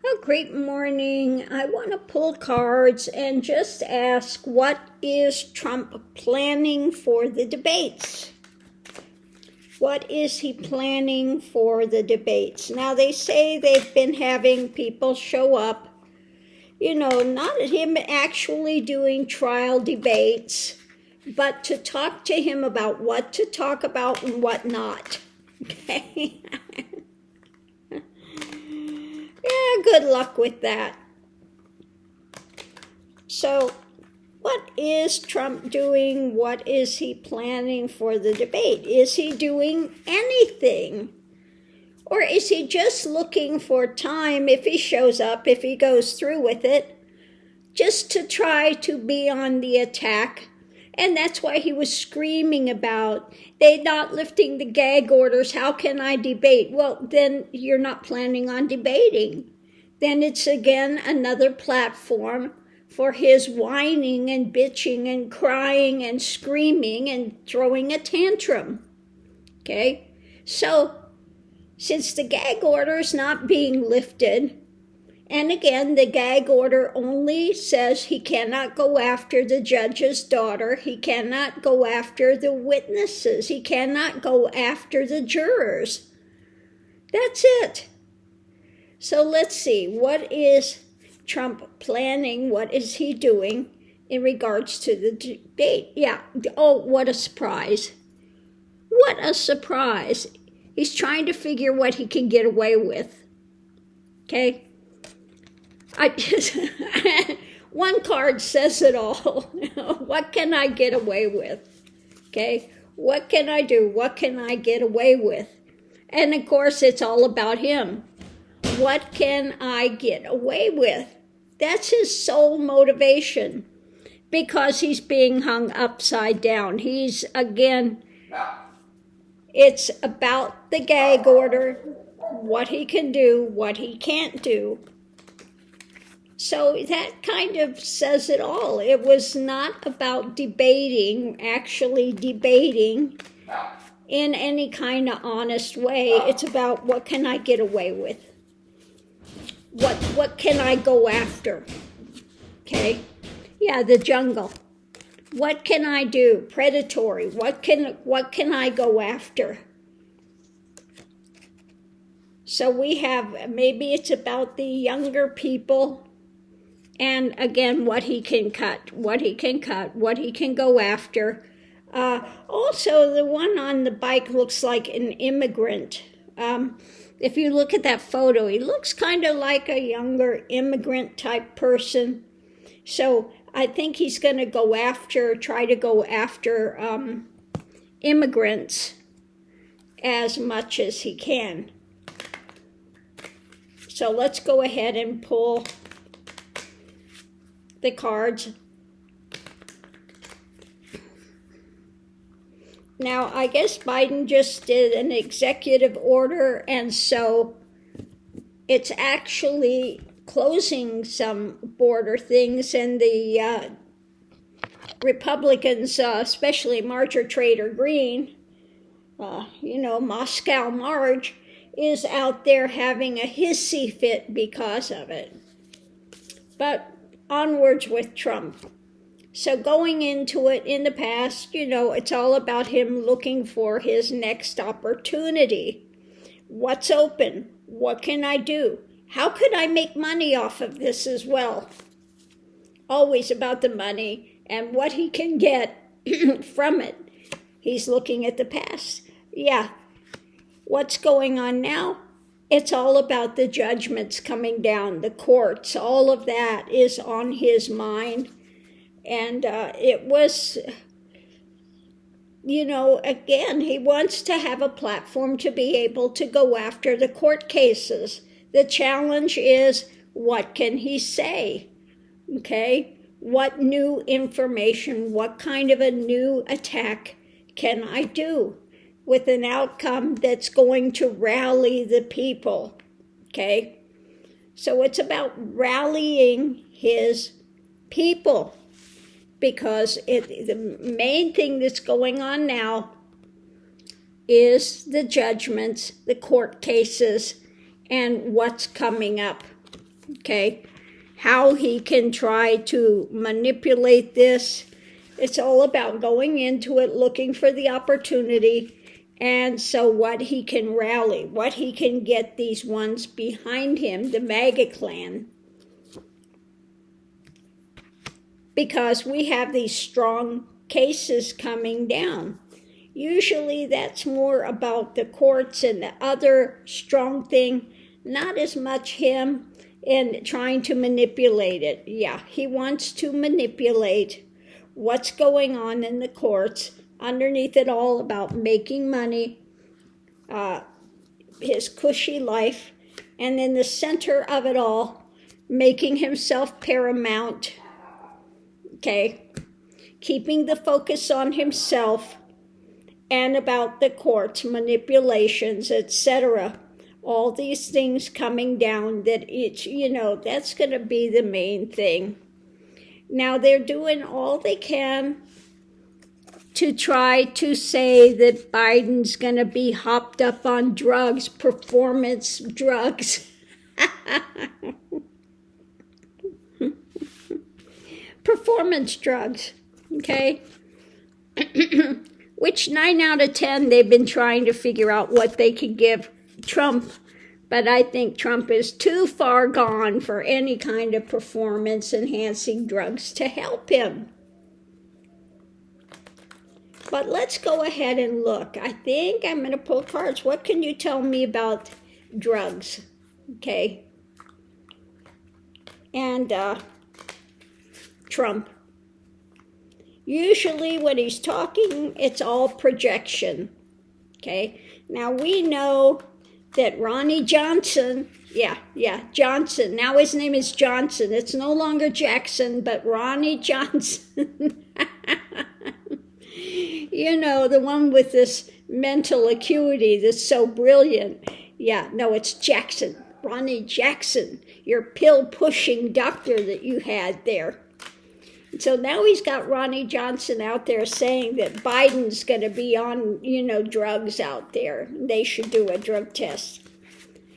Oh, great morning. I want to pull cards and just ask, what is Trump planning for the debates? What is he planning for the debates? Now, they say they've been having people show up, not him actually doing trial debates, but to talk to him about what to talk about and what not. Okay? Yeah, good luck with that. So, what is Trump doing? What is he planning for the debate? Is he doing anything? Or is he just looking for time, if he shows up, if he goes through with it, just to try to be on the attack? And that's why he was screaming about, they're not lifting the gag orders, how can I debate? Well, then you're not planning on debating. Then it's again another platform for his whining and bitching and crying and screaming and throwing a tantrum. Okay? So, since the gag order is not being lifted, and again, the gag order only says he cannot go after the judge's daughter. He cannot go after the witnesses. He cannot go after the jurors. That's it. So let's see. What is Trump planning? What is he doing in regards to the debate? Yeah. Oh, what a surprise. What a surprise. He's trying to figure what he can get away with. Okay? One card says it all. What can I get away with? Okay? What can I do? What can I get away with? And of course, it's all about him. What can I get away with? That's his sole motivation, because he's being hung upside down. He's, again, it's about the gag order, what he can do, what he can't do. So that kind of says it all. It was not about debating, actually debating in any kind of honest way. It's about, what can I get away with? What can I go after? Okay? Yeah, the jungle. What can I do? Predatory. What can I go after? So we have, maybe it's about the younger people. And again, what he can cut, what he can go after. Also, the one on the bike looks like an immigrant. If you look at that photo, he looks kind of like a younger immigrant type person. So I think he's going to try to go after immigrants as much as he can. So let's go ahead and pull the cards. Now, I guess Biden just did an executive order, and so it's actually closing some border things, and the Republicans, especially Marjorie Taylor Greene, Moscow Marge, is out there having a hissy fit because of it. But onwards with Trump. So going into it in the past, it's all about him looking for his next opportunity. What's open? What can I do? How could I make money off of this as well? Always about the money and what he can get from it. He's looking at the past. Yeah. What's going on now? It's all about the judgments coming down, the courts, all of that is on his mind. And it was, again, he wants to have a platform to be able to go after the court cases. The challenge is, what can he say? Okay? What new information, what kind of a new attack can I do with an outcome that's going to rally the people? Okay? So it's about rallying his people. Because the main thing that's going on now is the judgments, the court cases, and what's coming up. okay? How he can try to manipulate this. It's all about going into it, looking for the opportunity, and so what he can rally, what he can get these ones behind him, the MAGA clan. Because we have these strong cases coming down. Usually that's more about the courts and the other strong thing, not as much him in trying to manipulate it. Yeah, he wants to manipulate what's going on in the courts, underneath it all about making money, his cushy life, and in the center of it all, making himself paramount, okay? Keeping the focus on himself and about the courts, manipulations, etc. All these things coming down, that it's, that's going to be the main thing. Now they're doing all they can to try to say that Biden's going to be hopped up on drugs, performance drugs. Performance drugs, okay? Which 9 out of 10, they've been trying to figure out what they could give Trump. But I think Trump is too far gone for any kind of performance-enhancing drugs to help him. But let's go ahead and look. I think I'm going to pull cards. What can you tell me about drugs? Okay. And Trump. Usually when he's talking, it's all projection. Okay. Now we know that Ronnie Johnson, Johnson. Now his name is Johnson. It's no longer Jackson, but Ronnie Johnson. The one with this mental acuity that's so brilliant. Yeah, no, it's Jackson. Ronnie Jackson, your pill-pushing doctor that you had there. So now he's got Ronnie Johnson out there saying that Biden's going to be on, drugs out there. They should do a drug test.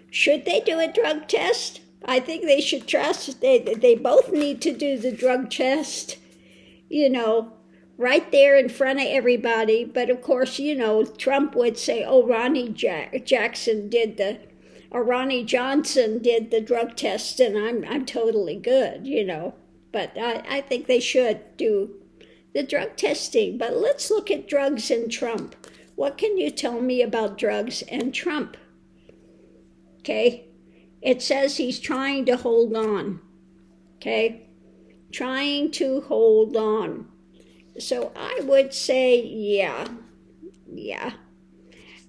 Should they do a drug test? I think they should trust. They both need to do the drug test, right there in front of everybody. But of course, Trump would say, oh, Ronnie Johnson did the drug test, and I'm totally good, But I think they should do the drug testing. But let's look at drugs and Trump. What can you tell me about drugs and Trump? Okay. It says he's trying to hold on. Okay. Trying to hold on. So I would say, yeah.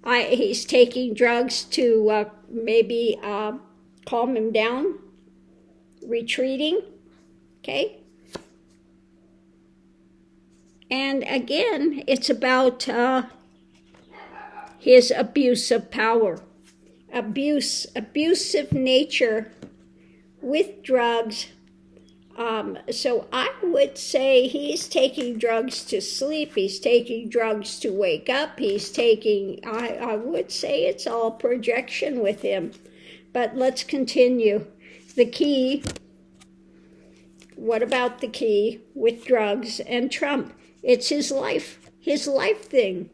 He's taking drugs to maybe calm him down. Retreating. Okay? And again, it's about his abuse of power. Abusive nature with drugs. So I would say he's taking drugs to sleep. He's taking drugs to wake up. I would say it's all projection with him. But let's continue. The key. What about the key with drugs and Trump? It's his life thing.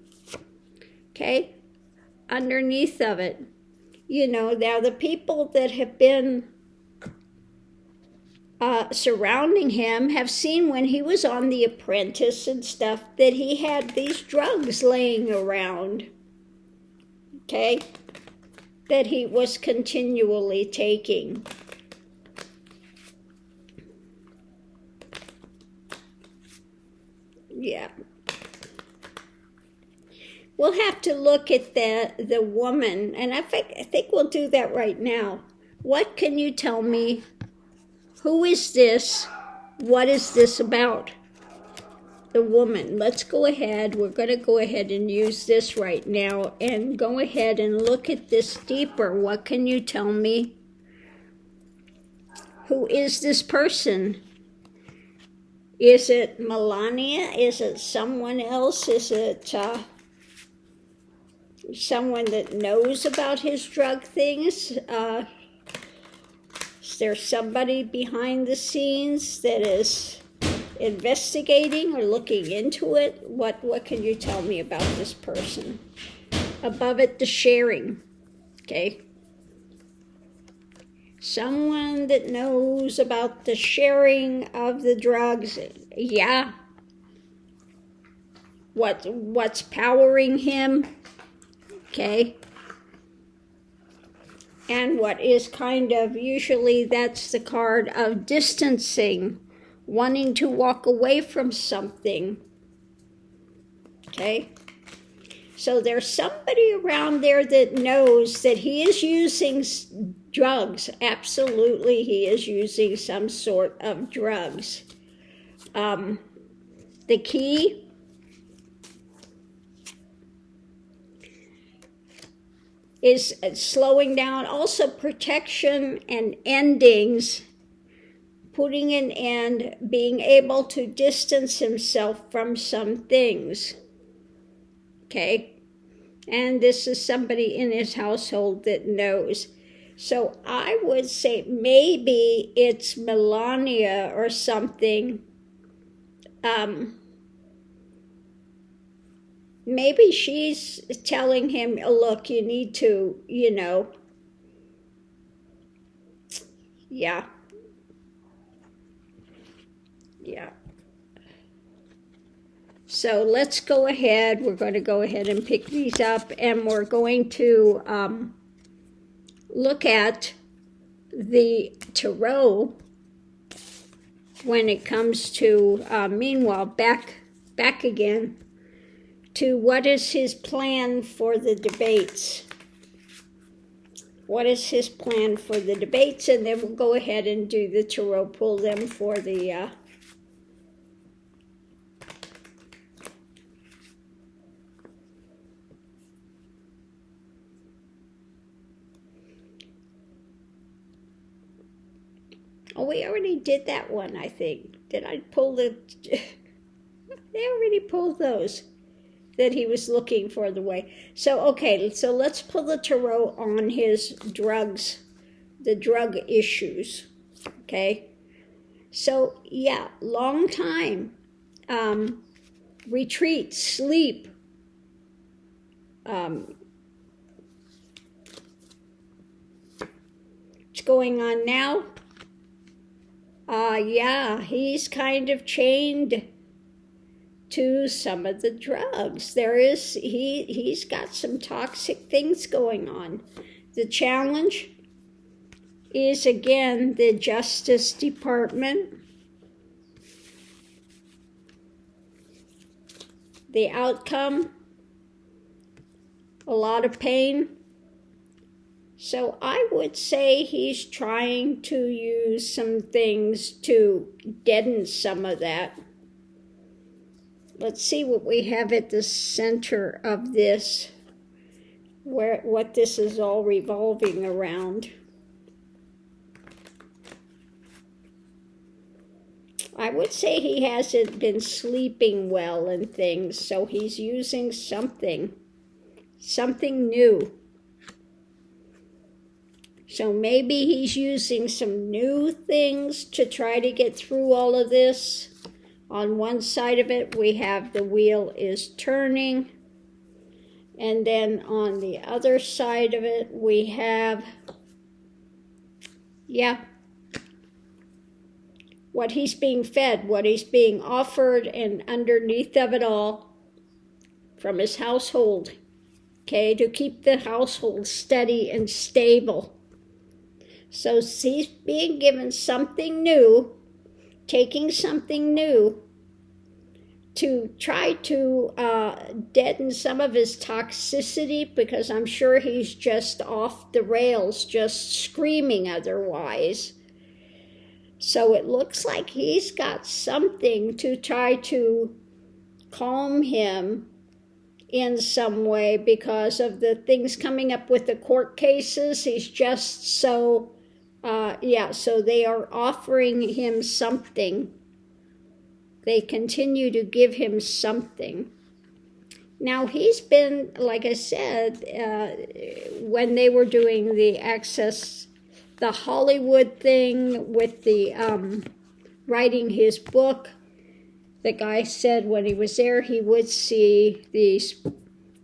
Okay? Underneath of it. Now the people that have been surrounding him have seen when he was on The Apprentice and stuff that he had these drugs laying around. Okay? That he was continually taking. Yeah. We'll have to look at the woman, and I think we'll do that right now. What can you tell me? Who is this? What is this about? The woman. Let's go ahead. We're going to go ahead and use this right now and go ahead and look at this deeper. What can you tell me? Who is this person? Is it Melania? Is it someone else? Is it someone that knows about his drug things? there somebody behind the scenes that is investigating or looking into it? What can you tell me about this person? Above it, the sharing, okay? Someone that knows about the sharing of the drugs, yeah. What's powering him, okay? And what is kind of, usually that's the card of distancing, wanting to walk away from something, okay? So there's somebody around there that knows that he is using drugs. Absolutely, he is using some sort of drugs. The key is slowing down, also protection and endings, putting an end, being able to distance himself from some things, okay? And this is somebody in his household that knows. So I would say maybe it's Melania or something. Maybe she's telling him, look, you need to, yeah. So let's go ahead. We're going to go ahead and pick these up, and we're going to look at the tarot when it comes to, meanwhile, back again to what is his plan for the debates. What is his plan for the debates? And then we'll go ahead and do the tarot, pull them for the... Oh, we already did that one, I think. Did I pull the... They already pulled those that he was looking for the way. So, okay, so let's pull the tarot on his drugs, the drug issues, okay? So, yeah, long time. Retreat, sleep. What's going on now? Yeah, he's kind of chained to some of the drugs. He's got some toxic things going on. The challenge is, again, the Justice Department. The outcome, a lot of pain. So I would say he's trying to use some things to deaden some of that. Let's see what we have at the center of this, what this is all revolving around. I would say he hasn't been sleeping well and things, so he's using something new. So maybe he's using some new things to try to get through all of this. On one side of it, we have the wheel is turning. And then on the other side of it, we have, what he's being fed, what he's being offered, and underneath of it all, from his household, okay, to keep the household steady and stable. So he's being given something new, taking something new to try to deaden some of his toxicity, because I'm sure he's just off the rails, just screaming otherwise. So it looks like he's got something to try to calm him in some way because of the things coming up with the court cases. He's just so... so they are offering him something. They continue to give him something. Now, he's been, like I said, when they were doing the access the Hollywood thing with the writing his book. The guy said when he was there, he would see these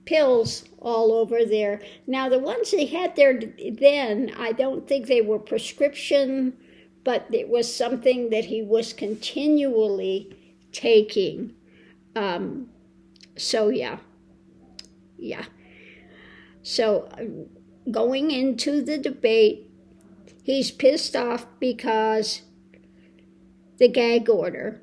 pills all over there. Now, the ones they had there then, I don't think they were prescription, but it was something that he was continually taking. So, yeah. So, going into the debate, he's pissed off because the gag order.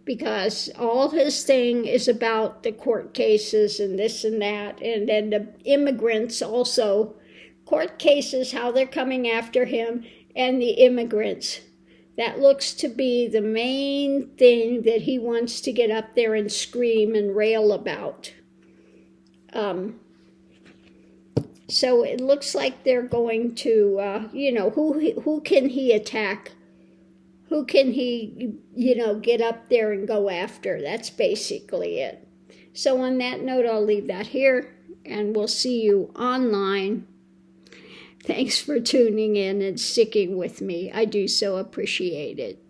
Because all his thing is about the court cases and this and that, and then the immigrants also, court cases, how they're coming after him, and the immigrants. That looks to be the main thing that he wants to get up there and scream and rail about. So it looks like they're going to, who can he attack? Who can he, get up there and go after? That's basically it. So on that note, I'll leave that here, and we'll see you online. Thanks for tuning in and sticking with me. I do so appreciate it.